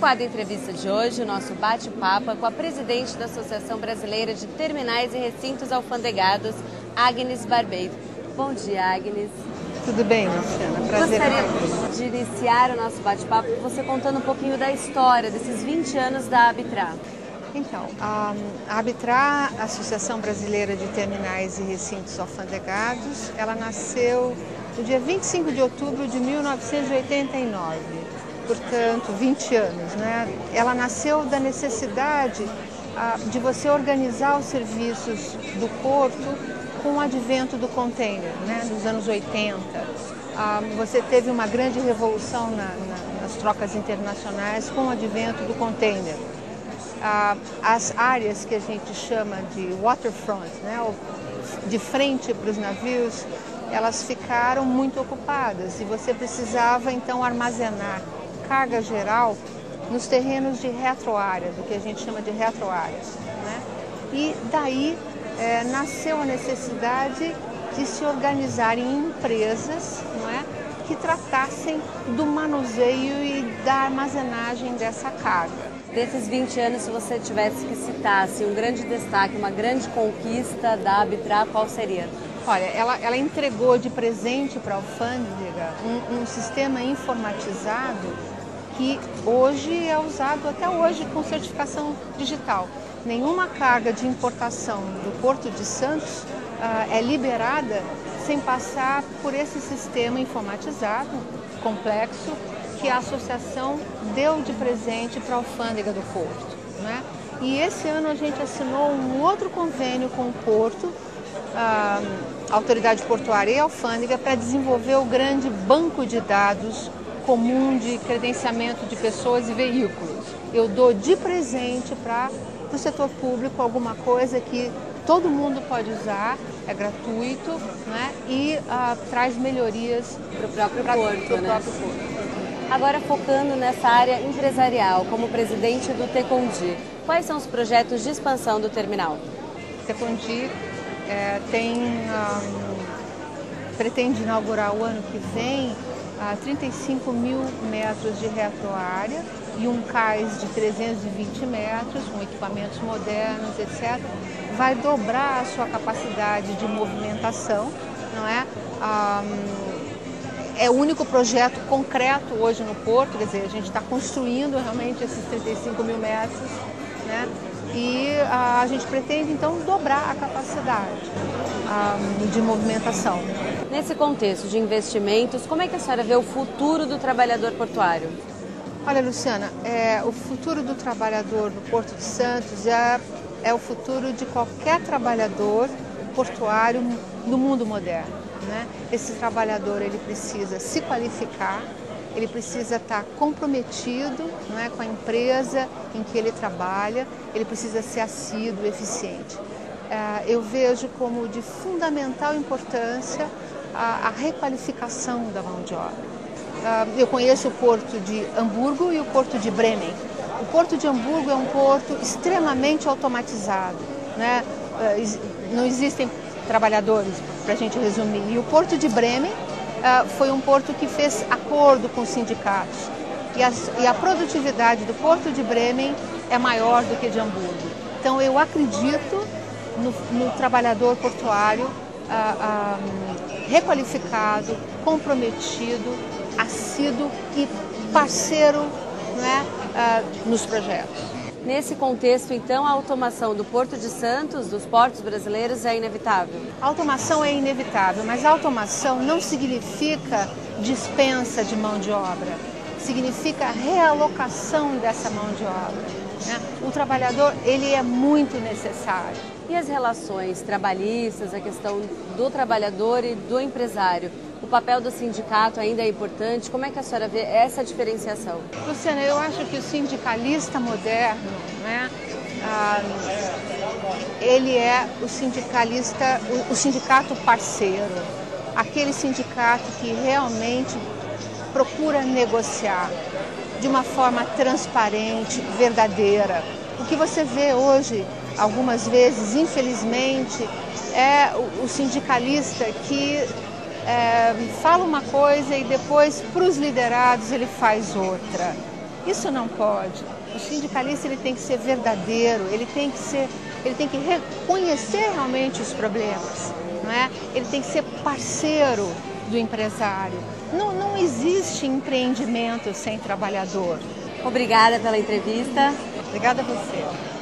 quadro Entrevista de hoje, o nosso bate-papo é com a presidente da Associação Brasileira de Terminais e Recintos Alfandegados, Agnes Barbeito. Bom dia, Agnes. Tudo bem, Luciana? Prazer. Gostaria de iniciar o nosso bate-papo você contando um pouquinho da história desses 20 anos da Arbitra. Então, a Arbitra, Associação Brasileira de Terminais e Recintos Alfandegados, ela nasceu no dia 25 de outubro de 1989, portanto, 20 anos, né? Ela nasceu da necessidade de você organizar os serviços do porto com o advento do container, né? Nos anos 80. Você teve uma grande revolução nas trocas internacionais com o advento do container. As áreas que a gente chama de waterfront, né, de frente para os navios, elas ficaram muito ocupadas e você precisava então armazenar carga geral nos terrenos de retroárea, do que a gente chama de retroáreas, né? E daí nasceu a necessidade de se organizar em empresas, não é, que tratassem do manuseio e da armazenagem dessa carga. Desses 20 anos, se você tivesse que citar assim, um grande destaque, uma grande conquista da Arbitra, qual seria? Olha, ela entregou de presente para a alfândega um sistema informatizado que hoje é usado até hoje com certificação digital. Nenhuma carga de importação do Porto de Santos é liberada sem passar por esse sistema informatizado, complexo, que a associação deu de presente para a alfândega do Porto, né? E esse ano a gente assinou um outro convênio com o Porto, a Autoridade Portuária e a Alfândega, para desenvolver o grande banco de dados comum de credenciamento de pessoas e veículos. Eu dou de presente para o setor público alguma coisa que todo mundo pode usar, é gratuito, né? E traz melhorias para o próprio porto. Agora, focando nessa área empresarial, como presidente do Tecondi, quais são os projetos de expansão do terminal? O Tecondi pretende inaugurar o ano que vem 35 mil metros de retroárea e um cais de 320 metros, com equipamentos modernos, etc. Vai dobrar a sua capacidade de movimentação, não é? É o único projeto concreto hoje no Porto, quer dizer, a gente está construindo realmente esses 35 mil metros, né? E a gente pretende, então, dobrar a capacidade de movimentação. Nesse contexto de investimentos, como é que a senhora vê o futuro do trabalhador portuário? Olha, Luciana, o futuro do trabalhador no Porto de Santos é o futuro de qualquer trabalhador portuário no mundo moderno, né? Esse trabalhador, ele precisa se qualificar, ele precisa estar comprometido, né, com a empresa em que ele trabalha, ele precisa ser assíduo, eficiente. Eu vejo como de fundamental importância a requalificação da mão de obra. Eu conheço o porto de Hamburgo e o porto de Bremen. O porto de Hamburgo é um porto extremamente automatizado, né? Não existem trabalhadores, para a gente resumir. E o porto de Bremen foi um porto que fez acordo com os sindicatos. E a produtividade do porto de Bremen é maior do que de Hamburgo. Então eu acredito no trabalhador portuário requalificado, comprometido, assíduo e parceiro, né, nos projetos. Nesse contexto, então, a automação do Porto de Santos, dos portos brasileiros, é inevitável? A automação é inevitável, mas a automação não significa dispensa de mão de obra, significa realocação dessa mão de obra, né? O trabalhador, ele é muito necessário. E as relações trabalhistas, a questão do trabalhador e do empresário? O papel do sindicato ainda é importante? Como é que a senhora vê essa diferenciação? Luciana, eu acho que o sindicalista moderno, né, ele é o sindicato parceiro, aquele sindicato que realmente procura negociar de uma forma transparente, verdadeira. O que você vê hoje, algumas vezes, infelizmente, é o sindicalista que fala uma coisa e depois, para os liderados, ele faz outra. Isso não pode. O sindicalista ele tem que ser verdadeiro, ele tem que reconhecer realmente os problemas, não é? Ele tem que ser parceiro do empresário. Não existe empreendimento sem trabalhador. Obrigada pela entrevista. Obrigada a você.